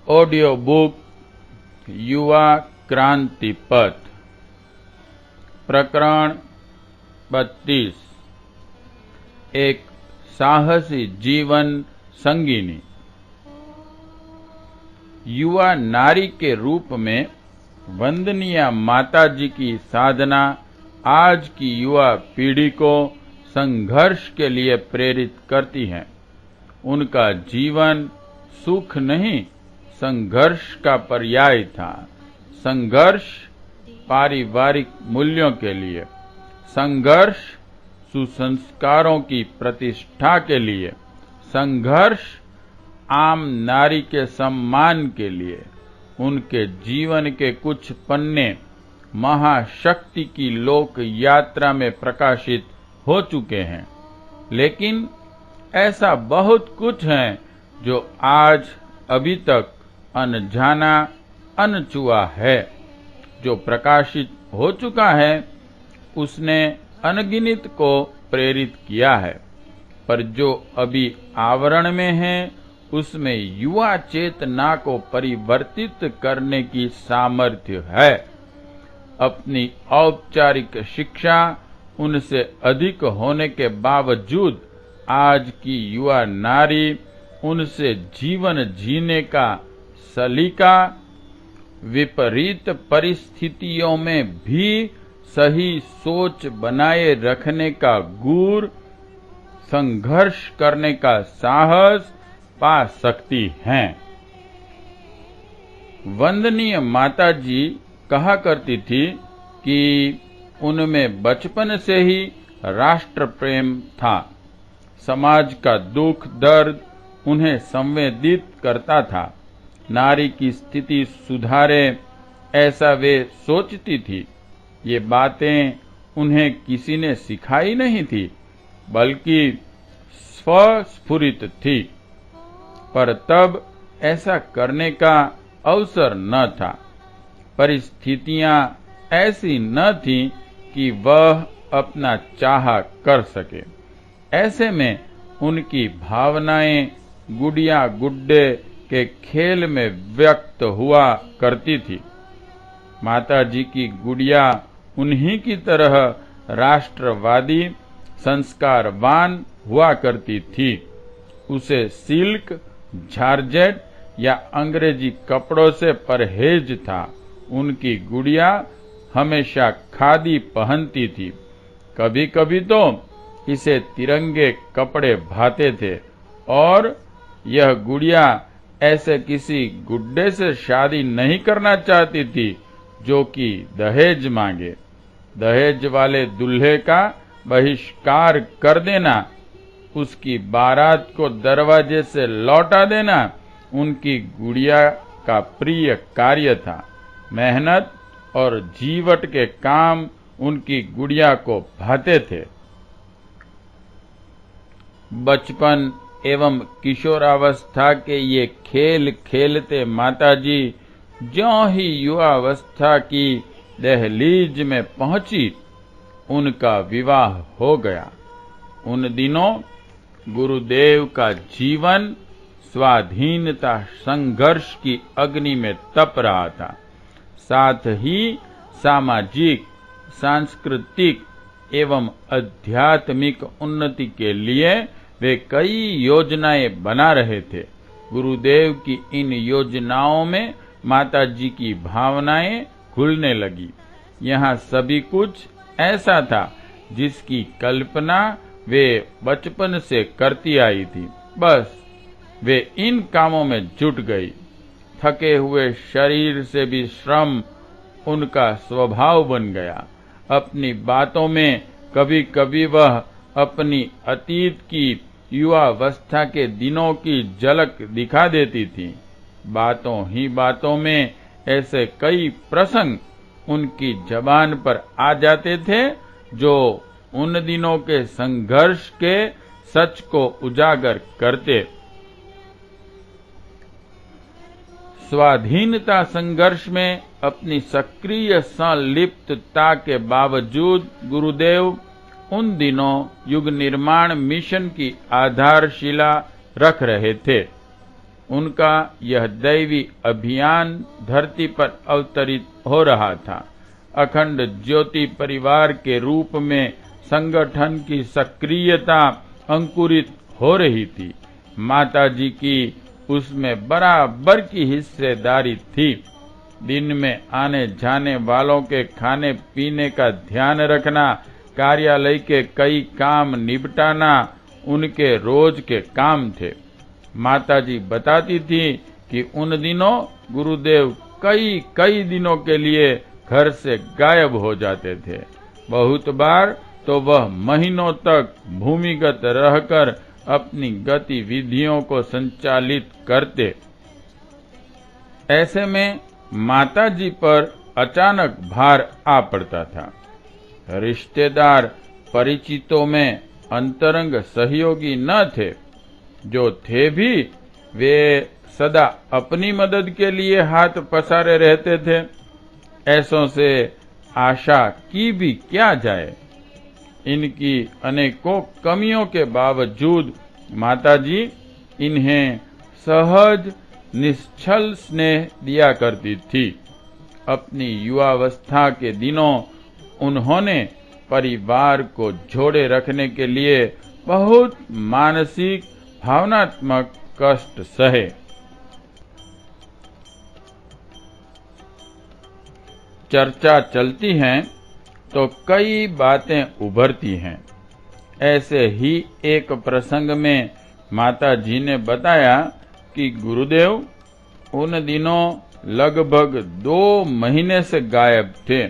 Audio book युवा क्रांति पथ प्रकरण 32 एक साहसी जीवन संगिनी। युवा नारी के रूप में वंदनीय माताजी की साधना आज की युवा पीढ़ी को संघर्ष के लिए प्रेरित करती है। उनका जीवन सुख नहीं, संघर्ष का पर्याय था। संघर्ष पारिवारिक मूल्यों के लिए, संघर्ष सुसंस्कारों की प्रतिष्ठा के लिए, संघर्ष आम नारी के सम्मान के लिए। उनके जीवन के कुछ पन्ने महाशक्ति की लोक यात्रा में प्रकाशित हो चुके हैं, लेकिन ऐसा बहुत कुछ है जो आज अभी तक अनजाना अनछुआ है। जो प्रकाशित हो चुका है उसने अनगिनत को प्रेरित किया है, पर जो अभी आवरण में है उसमें युवा चेतना को परिवर्तित करने की सामर्थ्य है। अपनी औपचारिक शिक्षा उनसे अधिक होने के बावजूद आज की युवा नारी उनसे जीवन जीने का सलीका, विपरीत परिस्थितियों में भी सही सोच बनाए रखने का गुर, संघर्ष करने का साहस पा सकती हैं। वंदनीय माताजी कहा करती थी कि उनमें बचपन से ही राष्ट्र प्रेम था। समाज का दुख दर्द उन्हें संवेदित करता था। नारी की स्थिति सुधारे ऐसा वे सोचती थी। ये बातें उन्हें किसी ने सिखाई नहीं थी, बल्कि स्वस्फुरित थी। पर तब ऐसा करने का अवसर न था। परिस्थितियां ऐसी न थीं कि वह अपना चाहा कर सके। ऐसे में उनकी भावनाएं गुड़िया गुड्डे के खेल में व्यक्त हुआ करती थी। माताजी की गुड़िया उन्हीं की तरह राष्ट्रवादी, संस्कारवान हुआ करती थी। उसे सिल्क, जॉर्जेट या अंग्रेजी कपड़ों से परहेज था। उनकी गुड़िया हमेशा खादी पहनती थी। कभी कभी तो इसे तिरंगे कपड़े भाते थे, और यह गुड़िया ऐसे किसी गुड्डे से शादी नहीं करना चाहती थी जो कि दहेज मांगे। दहेज वाले दूल्हे का बहिष्कार कर देना, उसकी बारात को दरवाजे से लौटा देना उनकी गुड़िया का प्रिय कार्य था। मेहनत और जीवट के काम उनकी गुड़िया को भाते थे। बचपन एवं किशोरावस्था के ये खेल खेलते माताजी ज्यों ही युवावस्था की दहलीज में पहुंची, उनका विवाह हो गया। उन दिनों गुरुदेव का जीवन स्वाधीनता संघर्ष की अग्नि में तप रहा था। साथ ही सामाजिक, सांस्कृतिक एवं आध्यात्मिक उन्नति के लिए वे कई योजनाएं बना रहे थे। गुरुदेव की इन योजनाओं में माताजी की भावनाएं घुलने लगी। यहाँ सभी कुछ ऐसा था जिसकी कल्पना वे बचपन से करती आई थी। बस वे इन कामों में जुट गई। थके हुए शरीर से भी श्रम उनका स्वभाव बन गया। अपनी बातों में कभी कभी वह अपनी अतीत की युवावस्था के दिनों की झलक दिखा देती थी। बातों ही बातों में ऐसे कई प्रसंग उनकी जबान पर आ जाते थे जो उन दिनों के संघर्ष के सच को उजागर करते। स्वाधीनता संघर्ष में अपनी सक्रिय संलिप्तता के बावजूद गुरुदेव उन दिनों युग निर्माण मिशन की आधारशिला रख रहे थे। उनका यह दैवी अभियान धरती पर अवतरित हो रहा था। अखंड ज्योति परिवार के रूप में संगठन की सक्रियता अंकुरित हो रही थी। माताजी की उसमें बराबर की हिस्सेदारी थी। दिन में आने जाने वालों के खाने पीने का ध्यान रखना, कार्यालय के कई काम निपटाना उनके रोज के काम थे। माताजी बताती थी कि उन दिनों गुरुदेव कई दिनों के लिए घर से गायब हो जाते थे। बहुत बार तो वह महीनों तक भूमिगत रहकर अपनी गतिविधियों को संचालित करते। ऐसे में माताजी पर अचानक भार आ पड़ता था। रिश्तेदार परिचितों में अंतरंग सहयोगी न थे। जो थे भी वे सदा अपनी मदद के लिए हाथ पसारे रहते थे। ऐसों से आशा की भी क्या जाए। इनकी अनेकों कमियों के बावजूद माताजी इन्हें सहज निश्चल स्नेह दिया करती थी। अपनी युवावस्था के दिनों उन्होंने परिवार को जोड़े रखने के लिए बहुत मानसिक भावनात्मक कष्ट सहे। चर्चा चलती है तो कई बातें उभरती हैं। ऐसे ही एक प्रसंग में माताजी ने बताया कि गुरुदेव उन दिनों लगभग 2 महीने से गायब थे।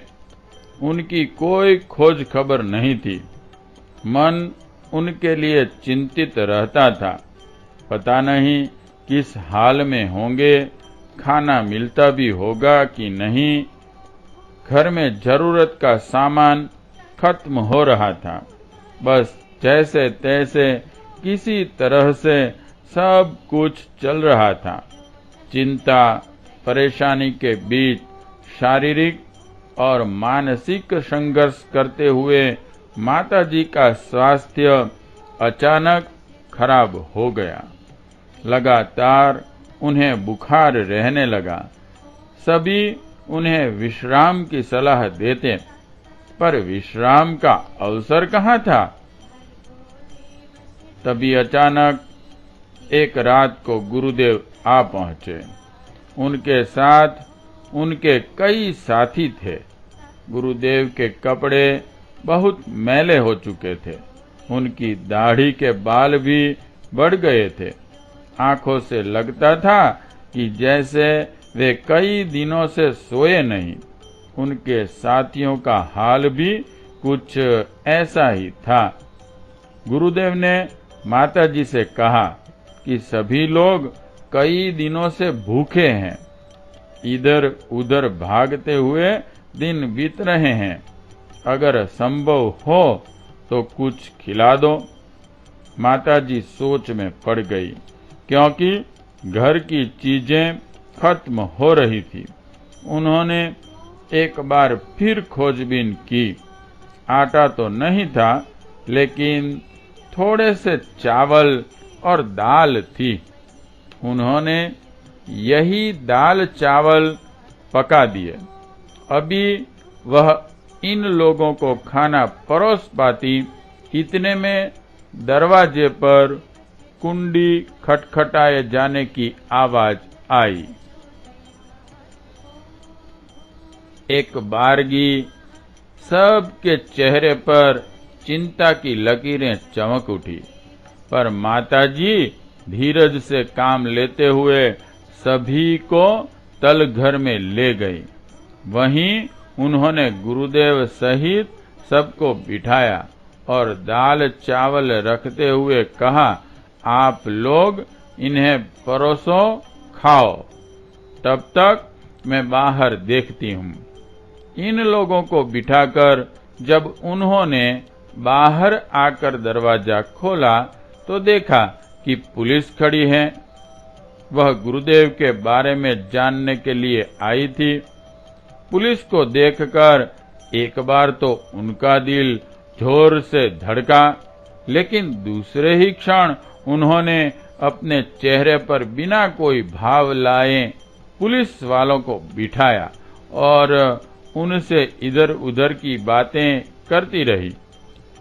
उनकी कोई खोज खबर नहीं थी। मन उनके लिए चिंतित रहता था। पता नहीं किस हाल में होंगे, खाना मिलता भी होगा कि नहीं। घर में जरूरत का सामान खत्म हो रहा था। बस जैसे तैसे किसी तरह से सब कुछ चल रहा था। चिंता परेशानी के बीच शारीरिक और मानसिक संघर्ष करते हुए माताजी का स्वास्थ्य अचानक खराब हो गया। लगातार उन्हें बुखार रहने लगा। सभी उन्हें विश्राम की सलाह देते, पर विश्राम का अवसर कहाँ था। तभी अचानक एक रात को गुरुदेव आ पहुंचे। उनके साथ उनके कई साथी थे। गुरुदेव के कपड़े बहुत मैले हो चुके थे। उनकी दाढ़ी के बाल भी बढ़ गए थे। आंखों से लगता था कि जैसे वे कई दिनों से सोए नहीं। उनके साथियों का हाल भी कुछ ऐसा ही था। गुरुदेव ने माताजी से कहा कि सभी लोग कई दिनों से भूखे हैं। इधर उधर भागते हुए दिन बीत रहे हैं। अगर संभव हो तो कुछ खिला दो। माताजी सोच में पड़ गई, क्योंकि घर की चीजें खत्म हो रही थी। उन्होंने एक बार फिर खोजबीन की। आटा तो नहीं था, लेकिन थोड़े से चावल और दाल थी। उन्होंने यही दाल चावल पका दिए। अभी वह इन लोगों को खाना परोस पाती, इतने में दरवाजे पर कुंडी खटखटाए जाने की आवाज आई। एक बारगी सबके चेहरे पर चिंता की लकीरें चमक उठी, पर माताजी धीरज से काम लेते हुए सभी को तल घर में ले गई। वहीं उन्होंने गुरुदेव सहित सबको बिठाया और दाल चावल रखते हुए कहा, आप लोग इन्हें परोसो, खाओ। तब तक मैं बाहर देखती हूँ। इन लोगों को बिठाकर जब उन्होंने बाहर आकर दरवाजा खोला तो देखा कि पुलिस खड़ी है। वह गुरुदेव के बारे में जानने के लिए आई थी। पुलिस को देखकर एक बार तो उनका दिल जोर से धड़का, लेकिन दूसरे ही क्षण उन्होंने अपने चेहरे पर बिना कोई भाव लाए पुलिस वालों को बिठाया और उनसे इधर उधर की बातें करती रही।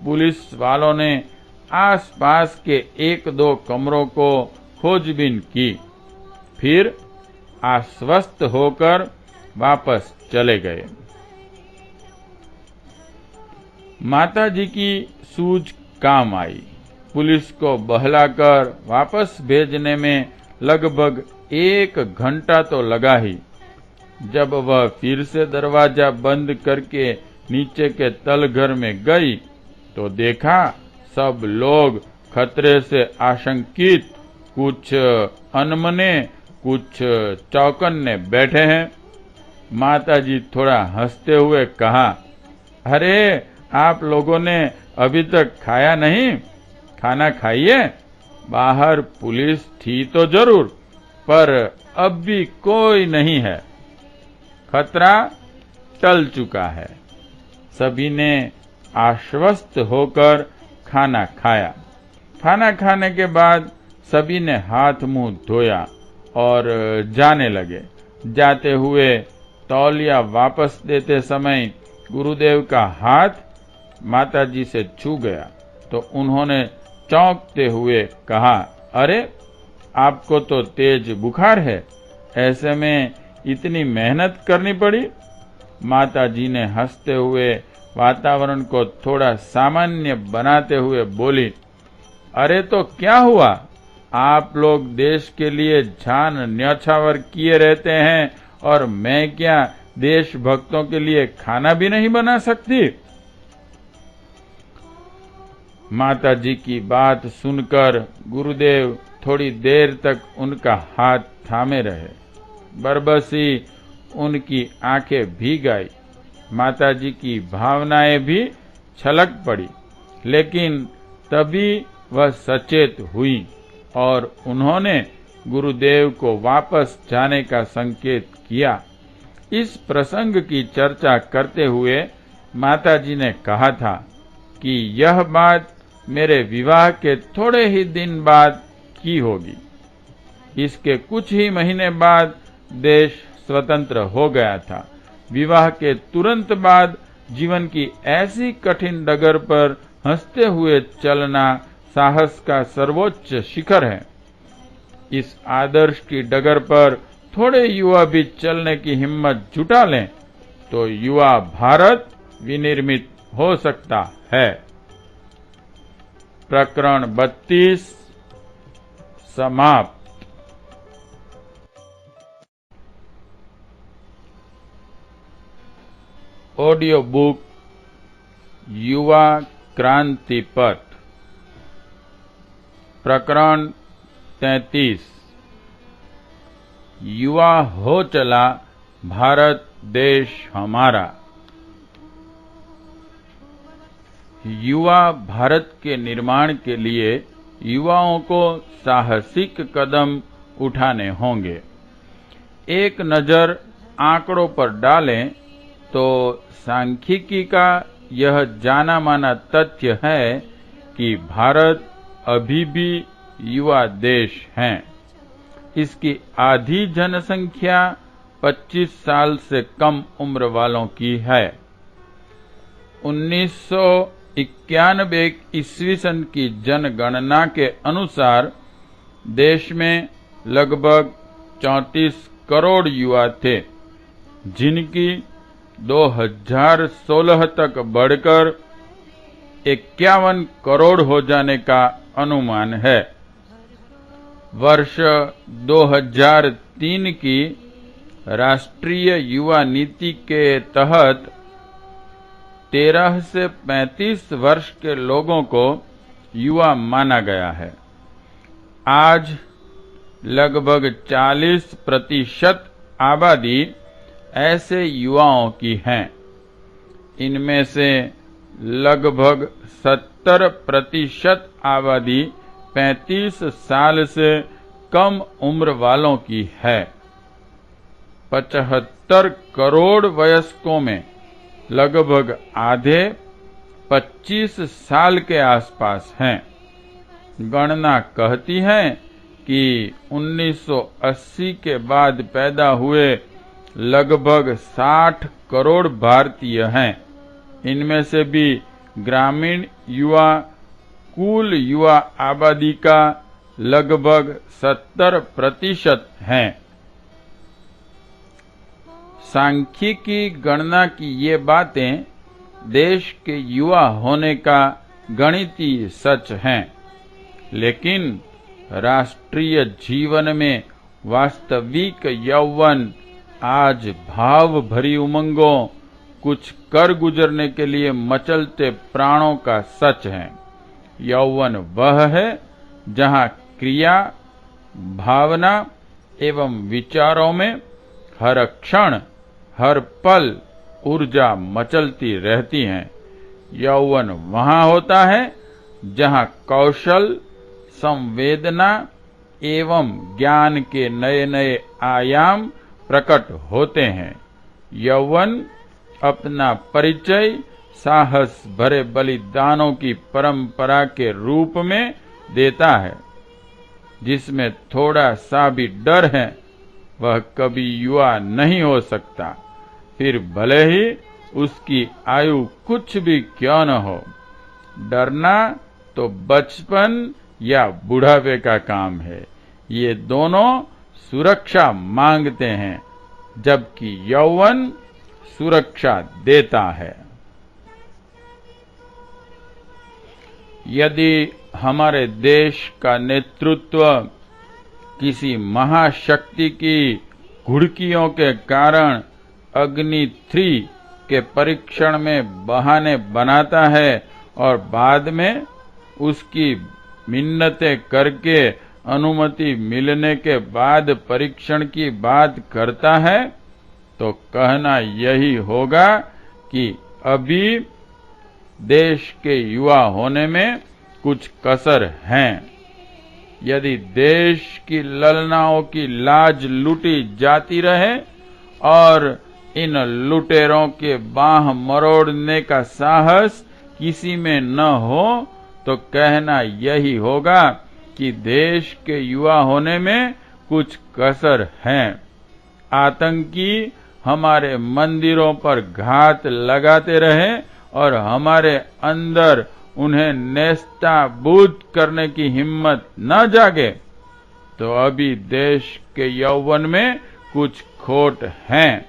पुलिस वालों ने आसपास के एक दो कमरों को खोजबीन की, फिर आश्वस्त होकर वापस चले गए। माताजी की सूझ काम आई। पुलिस को बहलाकर वापस भेजने में लगभग 1 घंटा तो लगा ही। जब वह फिर से दरवाजा बंद करके नीचे के तलघर में गई तो देखा सब लोग खतरे से आशंकित, कुछ अनमने, कुछ चौकन्ने बैठे हैं। माताजी थोड़ा हंसते हुए कहा, अरे आप लोगों ने अभी तक खाया नहीं? खाना खाइए। बाहर पुलिस थी तो जरूर, पर अब भी कोई नहीं है। खतरा टल चुका है। सभी ने आश्वस्त होकर खाना खाया। खाना खाने के बाद सभी ने हाथ मुंह धोया और जाने लगे। जाते हुए तौलिया वापस देते समय गुरुदेव का हाथ माताजी से छू गया तो उन्होंने चौंकते हुए कहा, अरे आपको तो तेज बुखार है, ऐसे में इतनी मेहनत करनी पड़ी। माताजी ने हंसते हुए वातावरण को थोड़ा सामान्य बनाते हुए बोली, अरे तो क्या हुआ, आप लोग देश के लिए जान न्यौछावर किए रहते हैं और मैं क्या देशभक्तों के लिए खाना भी नहीं बना सकती? माताजी की बात सुनकर गुरुदेव थोड़ी देर तक उनका हाथ थामे रहे। बरबसी उनकी आंखें भीग आई। माताजी की भावनाएं भी छलक पड़ी, लेकिन तभी वह सचेत हुई और उन्होंने गुरुदेव को वापस जाने का संकेत किया। इस प्रसंग की चर्चा करते हुए माताजी ने कहा था कि यह बात मेरे विवाह के थोड़े ही दिन बाद की होगी। इसके कुछ ही महीने बाद देश स्वतंत्र हो गया था। विवाह के तुरंत बाद जीवन की ऐसी कठिन डगर पर हंसते हुए चलना साहस का सर्वोच्च शिखर है। इस आदर्श की डगर पर थोड़े युवा भी चलने की हिम्मत जुटा लें तो युवा भारत विनिर्मित हो सकता है। प्रकरण 32 समाप्त। ऑडियो बुक युवा क्रांति पथ, प्रकरण 33। युवा हो चला भारत देश हमारा। युवा भारत के निर्माण के लिए युवाओं को साहसिक कदम उठाने होंगे। एक नजर आंकड़ों पर डालें तो सांख्यिकी का यह जाना माना तथ्य है कि भारत अभी भी युवा देश है। इसकी आधी जनसंख्या 25 साल से कम उम्र वालों की है। 1991 ईस्वी सन की जनगणना के अनुसार देश में लगभग 34 करोड़ युवा थे, जिनकी 2016 तक बढ़कर 51 करोड़ हो जाने का अनुमान है। वर्ष 2003 की राष्ट्रीय युवा नीति के तहत 13 से 35 वर्ष के लोगों को युवा माना गया है। आज लगभग 40% आबादी ऐसे युवाओं की है। इनमें से लगभग 70% आबादी 35 साल से कम उम्र वालों की है। 75 करोड़ वयस्कों में लगभग आधे 25 साल के आसपास हैं। गणना कहती है कि 1980 के बाद पैदा हुए लगभग 60 करोड़ भारतीय हैं। इनमें से भी ग्रामीण युवा कुल युवा आबादी का लगभग 70% हैं। सांख्यिकी गणना की ये बातें देश के युवा होने का गणितीय सच हैं, लेकिन राष्ट्रीय जीवन में वास्तविक यौवन आज भाव भरी उमंगों, कुछ कर गुजरने के लिए मचलते प्राणों का सच है। यौवन वह है जहां क्रिया, भावना एवं विचारों में हर क्षण हर पल ऊर्जा मचलती रहती है। यौवन वहां होता है जहां कौशल, संवेदना एवं ज्ञान के नए नए आयाम प्रकट होते हैं। यौवन अपना परिचय साहस भरे बलिदानों की परंपरा के रूप में देता है। जिसमें थोड़ा सा भी डर है वह कभी युवा नहीं हो सकता, फिर भले ही उसकी आयु कुछ भी क्यों न हो। डरना तो बचपन या बुढ़ापे का काम है। ये दोनों सुरक्षा मांगते हैं, जबकि यौवन सुरक्षा देता है। यदि हमारे देश का नेतृत्व किसी महाशक्ति की घुड़कियों के कारण अग्नि 3 के परीक्षण में बहाने बनाता है और बाद में उसकी मिन्नतें करके अनुमति मिलने के बाद परीक्षण की बात करता है, तो कहना यही होगा कि अभी देश के युवा होने में कुछ कसर है। यदि देश की ललनाओं की लाज लूटी जाती रहे और इन लुटेरों के बाह मरोड़ने का साहस किसी में न हो, तो कहना यही होगा कि देश के युवा होने में कुछ कसर है। आतंकी हमारे मंदिरों पर घात लगाते रहे और हमारे अंदर उन्हें नेस्ताबूद करने की हिम्मत न जागे, तो अभी देश के यौवन में कुछ खोट है।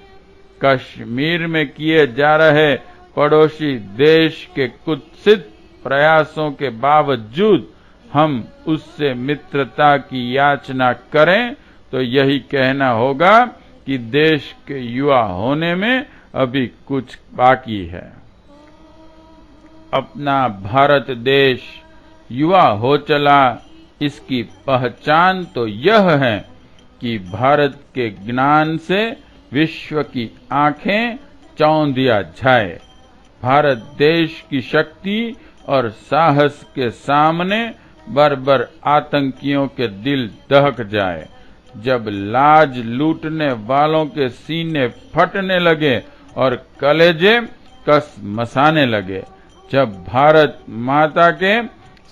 कश्मीर में किए जा रहे पड़ोसी देश के कुत्सित प्रयासों के बावजूद हम उससे मित्रता की याचना करें, तो यही कहना होगा कि देश के युवा होने में अभी कुछ बाकी है। अपना भारत देश युवा हो चला, इसकी पहचान तो यह है कि भारत के ज्ञान से विश्व की आंखें चौंधिया जाए। भारत देश की शक्ति और साहस के सामने बर्बर आतंकियों के दिल दहक जाए। जब लाज लूटने वालों के सीने फटने लगे और कलेजे कस मसाने लगे, जब भारत माता के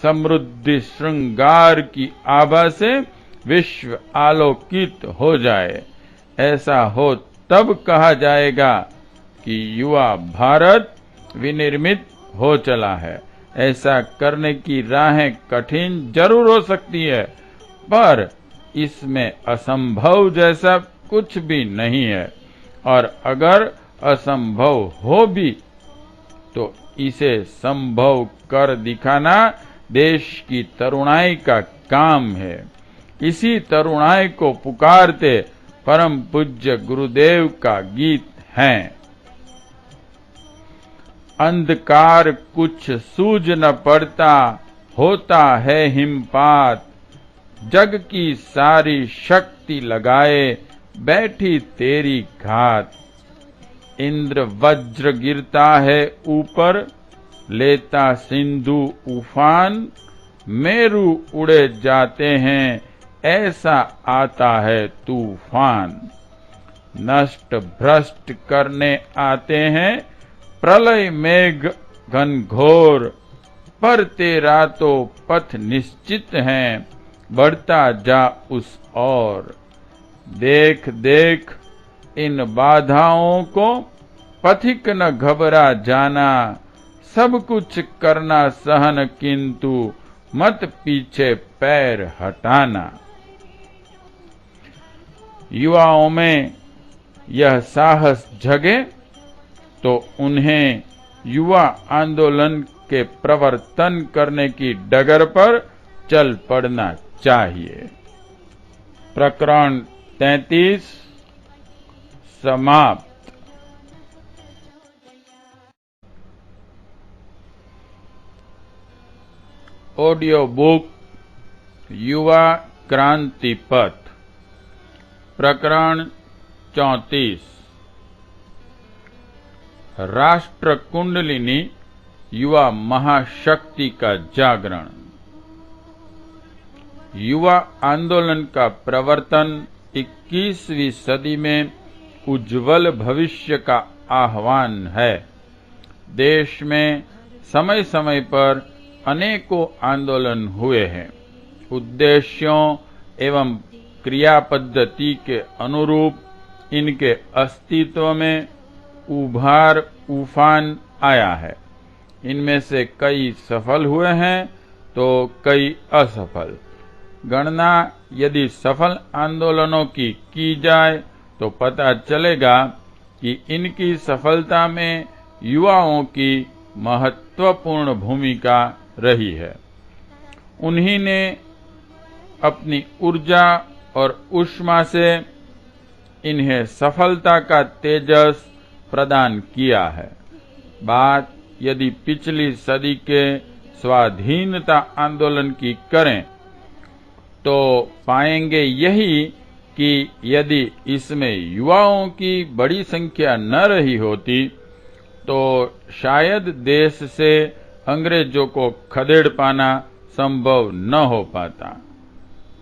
समृद्धि श्रृंगार की आभा से विश्व आलोकित हो जाए, ऐसा हो तब कहा जाएगा कि युवा भारत विनिर्मित हो चला है। ऐसा करने की राहें कठिन जरूर हो सकती है, पर इसमें असंभव जैसा कुछ भी नहीं है, और अगर असंभव हो भी तो इसे संभव कर दिखाना देश की तरुणाई का काम है। इसी तरुणाई को पुकारते परम पूज्य गुरुदेव का गीत है। अंधकार कुछ सूझ न पड़ता, होता है हिमपात, जग की सारी शक्ति लगाए बैठी तेरी घात। इंद्र वज्र गिरता है ऊपर, लेता सिंधु उफान, मेरु उड़े जाते हैं, ऐसा आता है तूफान। नष्ट भ्रष्ट करने आते हैं प्रलय मेघ घनघोर, पर तेरा तो पथ निश्चित है, बढ़ता जा उस ओर। देख देख इन बाधाओं को, पथिक न घबरा जाना, सब कुछ करना सहन किंतु मत पीछे पैर हटाना। युवाओं में यह साहस जगे तो उन्हें युवा आंदोलन के प्रवर्तन करने की डगर पर चल पड़ना चाहिए। प्रकरण 33 समाप्त। ऑडियो बुक युवा क्रांति पथ, प्रकरण 34 राष्ट्र कुंडलिनी युवा महाशक्ति का जागरण। युवा आंदोलन का प्रवर्तन 21वीं सदी में उज्जवल भविष्य का आह्वान है। देश में समय समय पर अनेकों आंदोलन हुए हैं। उद्देश्यों एवं क्रिया पद्धति के अनुरूप इनके अस्तित्व में उभार उफान आया है। इनमें से कई सफल हुए हैं तो कई असफल। गणना यदि सफल आंदोलनों की जाए तो पता चलेगा कि इनकी सफलता में युवाओं की महत्वपूर्ण भूमिका रही है। उन्हीं ने अपनी ऊर्जा और ऊष्मा से इन्हें सफलता का तेजस प्रदान किया है। बात यदि पिछली सदी के स्वाधीनता आंदोलन की करें तो पाएंगे यही कि यदि इसमें युवाओं की बड़ी संख्या न रही होती तो शायद देश से अंग्रेजों को खदेड़ पाना संभव न हो पाता।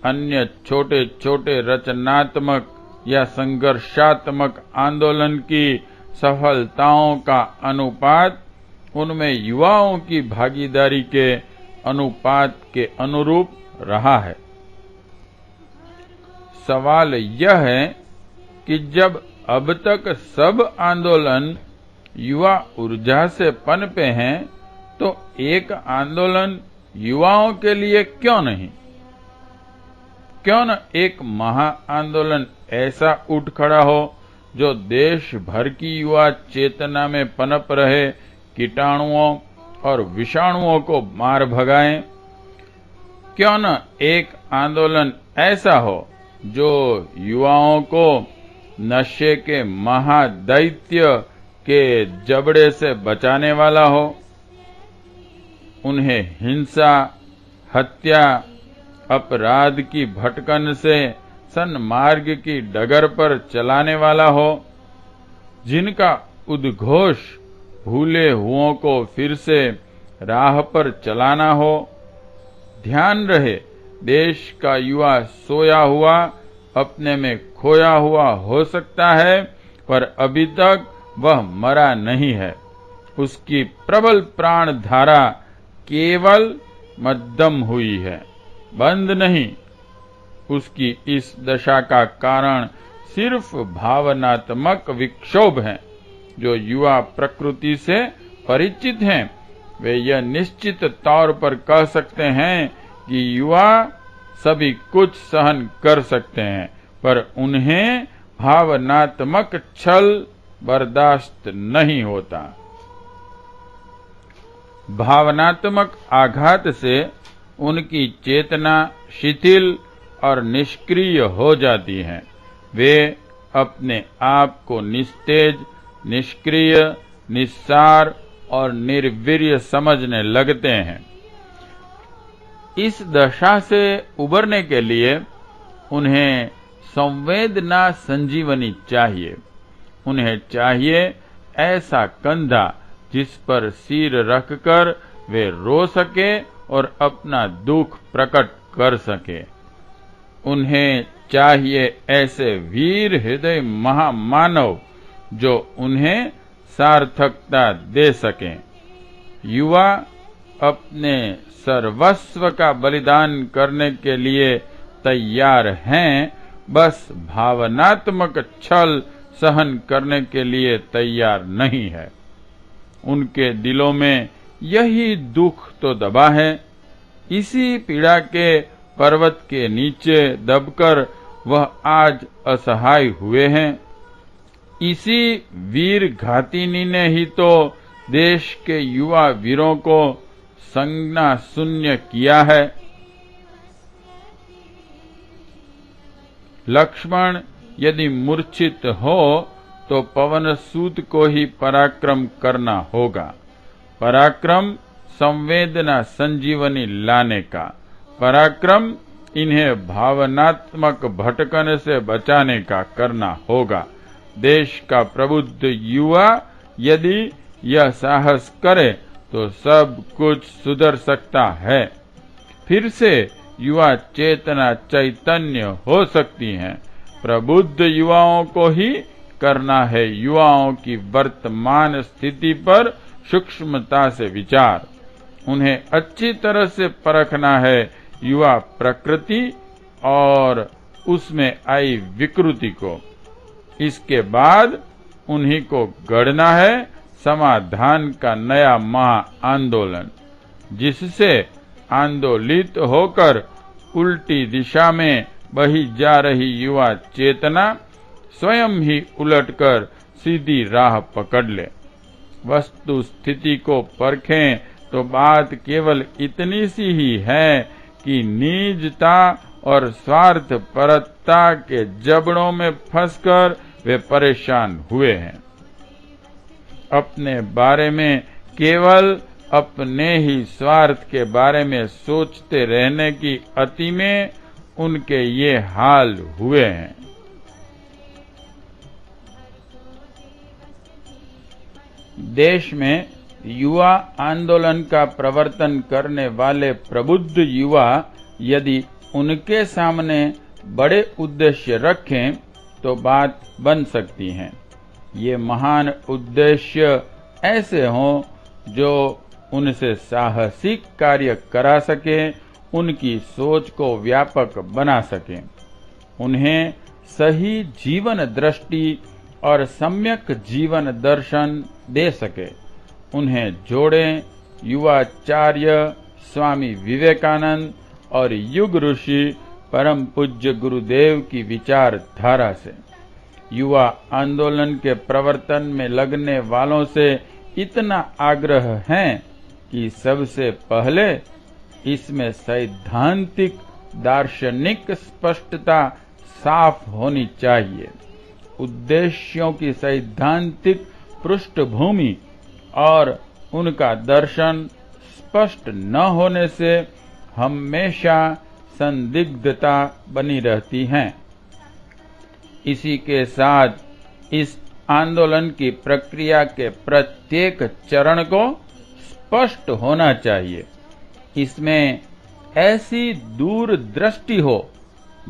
अन्य छोटे छोटे रचनात्मक या संघर्षात्मक आंदोलन की सफलताओं का अनुपात उनमें युवाओं की भागीदारी के अनुपात के अनुरूप रहा है। सवाल यह है कि जब अब तक सब आंदोलन युवा ऊर्जा से पनपे हैं तो एक आंदोलन युवाओं के लिए क्यों नहीं? क्यों न एक महा आंदोलन ऐसा उठ खड़ा हो जो देश भर की युवा चेतना में पनप रहे कीटाणुओं और विषाणुओं को मार भगाए? क्यों न एक आंदोलन ऐसा हो जो युवाओं को नशे के महादैत्य के जबड़े से बचाने वाला हो, उन्हें हिंसा, हत्या, अपराध की भटकन से सन्मार्ग की डगर पर चलाने वाला हो, जिनका उद्घोष भूले हुओं को फिर से राह पर चलाना हो। ध्यान रहे, देश का युवा सोया हुआ, अपने में खोया हुआ हो सकता है, पर अभी तक वह मरा नहीं है। उसकी प्रबल प्राण धारा केवल मध्यम हुई है, बंद नहीं। उसकी इस दशा का कारण सिर्फ भावनात्मक विक्षोभ है। जो युवा प्रकृति से परिचित हैं वे यह निश्चित तौर पर कह सकते हैं कि युवा सभी कुछ सहन कर सकते हैं, पर उन्हें भावनात्मक छल बर्दाश्त नहीं होता। भावनात्मक आघात से उनकी चेतना शिथिल और निष्क्रिय हो जाती है। वे अपने आप को निस्तेज, निष्क्रिय, निस्सार और निर्वीर्य समझने लगते हैं। इस दशा से उबरने के लिए उन्हें संवेदना संजीवनी चाहिए। उन्हें चाहिए ऐसा कंधा जिस पर सिर रखकर वे रो सके और अपना दुख प्रकट कर सके। उन्हें चाहिए ऐसे वीर हृदय महामानव जो उन्हें सार्थकता दे सकें। युवा अपने सर्वस्व का बलिदान करने के लिए तैयार हैं, बस भावनात्मक छल सहन करने के लिए तैयार नहीं है। उनके दिलों में यही दुख तो दबा है। इसी पीड़ा के पर्वत के नीचे दबकर वह आज असहाय हुए हैं। इसी वीर घातिनी ने ही तो देश के युवा वीरों को संज्ञा शून्य किया है। लक्ष्मण यदि मूर्छित हो तो पवनसूत को ही पराक्रम करना होगा। पराक्रम संवेदना संजीवनी लाने का, पराक्रम इन्हें भावनात्मक भटकन से बचाने का करना होगा। देश का प्रबुद्ध युवा यदि यह साहस करे तो सब कुछ सुधर सकता है। फिर से युवा चेतना चैतन्य हो सकती है। प्रबुद्ध युवाओं को ही करना है युवाओं की वर्तमान स्थिति पर सूक्ष्मता से विचार। उन्हें अच्छी तरह से परखना है युवा प्रकृति और उसमें आई विकृति को। इसके बाद उन्हीं को गढ़ना है समाधान का नया महा आंदोलन, जिससे आंदोलित होकर उल्टी दिशा में बही जा रही युवा चेतना स्वयं ही उलटकर सीधी राह पकड़ ले। वस्तु स्थिति को परखें तो बात केवल इतनी सी ही है कि निजता और स्वार्थपरता के जबड़ों में फंसकर वे परेशान हुए हैं। अपने बारे में केवल अपने ही स्वार्थ के बारे में सोचते रहने की अति में उनके ये हाल हुए हैं। देश में युवा आंदोलन का प्रवर्तन करने वाले प्रबुद्ध युवा यदि उनके सामने बड़े उद्देश्य रखें तो बात बन सकती है। ये महान उद्देश्य ऐसे हों जो उनसे साहसिक कार्य करा सके, उनकी सोच को व्यापक बना सके, उन्हें सही जीवन दृष्टि और सम्यक जीवन दर्शन दे सके, उन्हें जोड़ें युवाचार्य स्वामी विवेकानंद और युग ऋषि परम पूज्य गुरुदेव की विचारधारा से। युवा आंदोलन के प्रवर्तन में लगने वालों से इतना आग्रह है कि सबसे पहले इसमें सैद्धांतिक दार्शनिक स्पष्टता साफ होनी चाहिए। उद्देश्यों की सैद्धांतिक पृष्ठभूमि और उनका दर्शन स्पष्ट न होने से हमेशा संदिग्धता बनी रहती है। इसी के साथ इस आंदोलन की प्रक्रिया के प्रत्येक चरण को स्पष्ट होना चाहिए। इसमें ऐसी दूरदृष्टि हो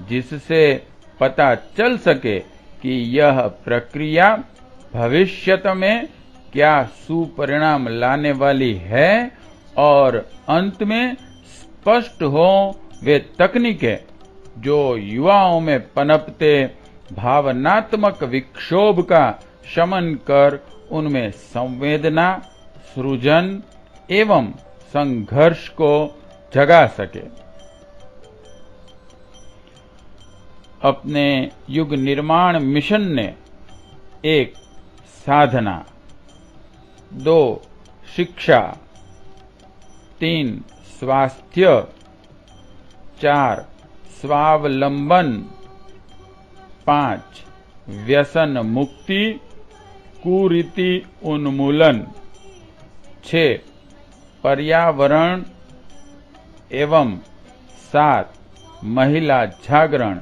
जिससे पता चल सके कि यह प्रक्रिया भविष्यत में क्या सुपरिणाम लाने वाली है और अंत में स्पष्ट हो वे तकनीकें जो युवाओं में पनपते भावनात्मक विक्षोभ का शमन कर उनमें संवेदना, सृजन एवं संघर्ष को जगा सके। अपने युग निर्माण मिशन ने 1. साधना, 2. शिक्षा, 3. स्वास्थ्य, 4. स्वावलंबन, 5. व्यसन मुक्ति कुरीति उन्मूलन, 6. पर्यावरण एवं 7. महिला जागरण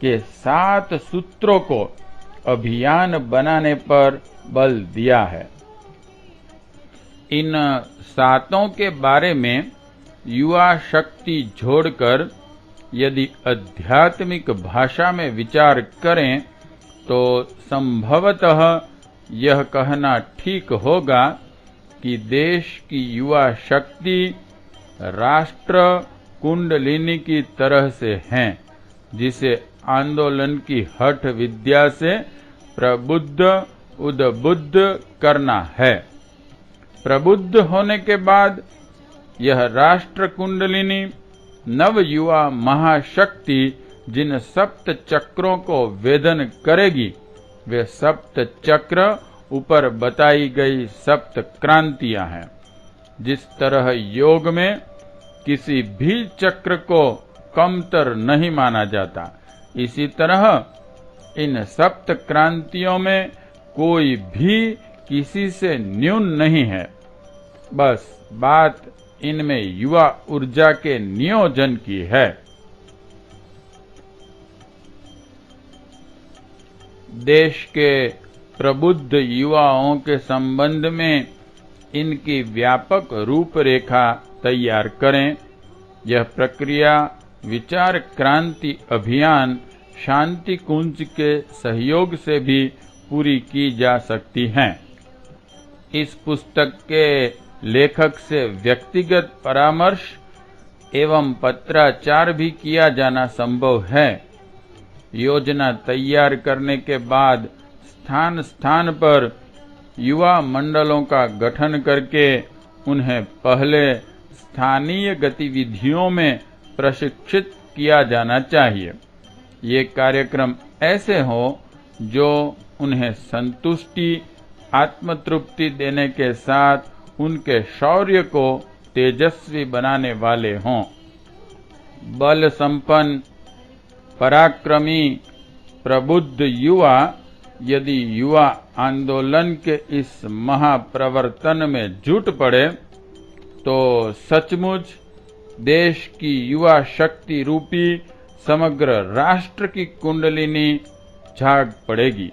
के 7 सूत्रों को अभियान बनाने पर बल दिया है। इन 7 के बारे में युवा शक्ति जोड़कर यदि आध्यात्मिक भाषा में विचार करें तो संभवतः यह कहना ठीक होगा कि देश की युवा शक्ति राष्ट्र कुंडलिनी की तरह से हैं, जिसे आंदोलन की हठ विद्या से प्रबुद्ध उद्बुद्ध करना है। प्रबुद्ध होने के बाद यह राष्ट्र कुंडलिनी नव युवा महाशक्ति जिन सप्त चक्रों को वेदन करेगी, वे सप्त चक्र ऊपर बताई गई सप्त क्रांतियां हैं। जिस तरह योग में किसी भी चक्र को कमतर नहीं माना जाता, इसी तरह इन सप्त क्रांतियों में कोई भी किसी से न्यून नहीं है। बस बात इनमें युवा ऊर्जा के नियोजन की है। देश के प्रबुद्ध युवाओं के संबंध में इनकी व्यापक रूपरेखा तैयार करें। यह प्रक्रिया विचार क्रांति अभियान शांति कुंज के सहयोग से भी पूरी की जा सकती है। इस पुस्तक के लेखक से व्यक्तिगत परामर्श एवं पत्राचार भी किया जाना संभव है। योजना तैयार करने के बाद स्थान स्थान पर युवा मंडलों का गठन करके उन्हें पहले स्थानीय गतिविधियों में प्रशिक्षित किया जाना चाहिए। ये कार्यक्रम ऐसे हो जो उन्हें संतुष्टि, आत्मतृप्ति देने के साथ उनके शौर्य को तेजस्वी बनाने वाले हों। बल संपन्न, पराक्रमी, प्रबुद्ध युवा यदि युवा आंदोलन के इस महाप्रवर्तन में जुट पड़े तो सचमुच देश की युवा शक्ति रूपी समग्र राष्ट्र की कुंडलिनी जाग पड़ेगी।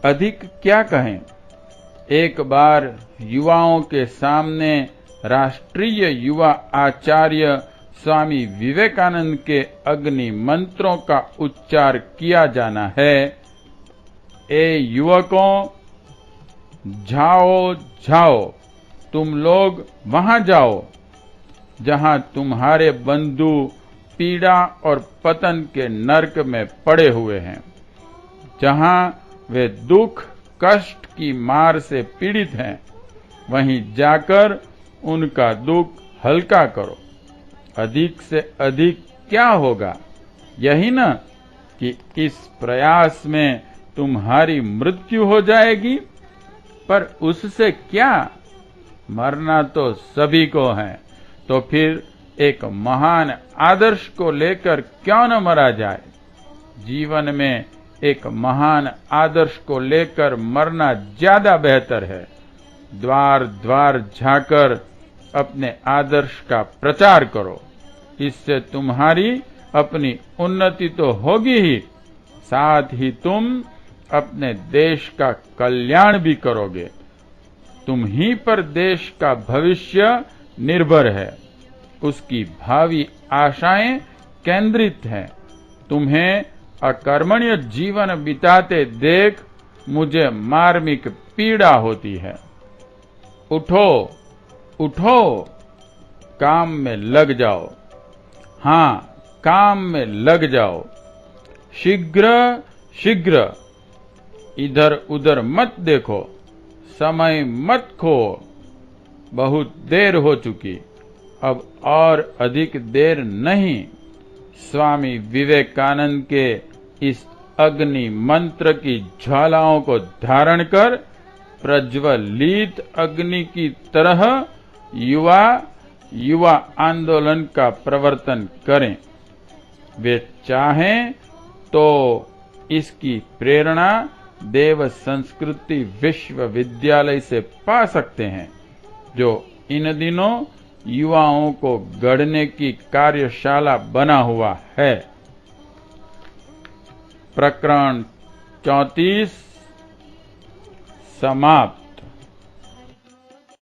अधिक क्या कहें, एक बार युवाओं के सामने राष्ट्रीय युवा आचार्य स्वामी विवेकानंद के अग्नि मंत्रों का उच्चार किया जाना है। ए युवकों, जाओ जाओ, तुम लोग वहां जाओ जहां तुम्हारे बंधु पीड़ा और पतन के नर्क में पड़े हुए हैं, जहां वे दुख कष्ट की मार से पीड़ित हैं। वहीं जाकर उनका दुख हल्का करो। अधिक से अधिक क्या होगा, यही न कि इस प्रयास में तुम्हारी मृत्यु हो जाएगी, पर उससे क्या, मरना तो सभी को है। तो फिर एक महान आदर्श को लेकर क्यों न मरा जाए। जीवन में एक महान आदर्श को लेकर मरना ज्यादा बेहतर है। द्वार द्वार जाकर अपने आदर्श का प्रचार करो। इससे तुम्हारी अपनी उन्नति तो होगी ही, साथ ही तुम अपने देश का कल्याण भी करोगे। तुम ही पर देश का भविष्य निर्भर है, उसकी भावी आशाएं केंद्रित हैं। तुम्हें अकर्मण्य जीवन बिताते देख मुझे मार्मिक पीड़ा होती है। उठो उठो, काम में लग जाओ। हाँ, काम में लग जाओ। शीघ्र शीघ्र, इधर उधर मत देखो, समय मत खो। बहुत देर हो चुकी, अब और अधिक देर नहीं। स्वामी विवेकानंद के इस अग्नि मंत्र की ज्वालाओं को धारण कर प्रज्वलित अग्नि की तरह युवा आंदोलन का प्रवर्तन करें। वे चाहें तो इसकी प्रेरणा देव संस्कृति विश्वविद्यालय से पा सकते हैं, जो इन दिनों युवाओं को गढ़ने की कार्यशाला बना हुआ है। प्रकरण 34 समाप्त।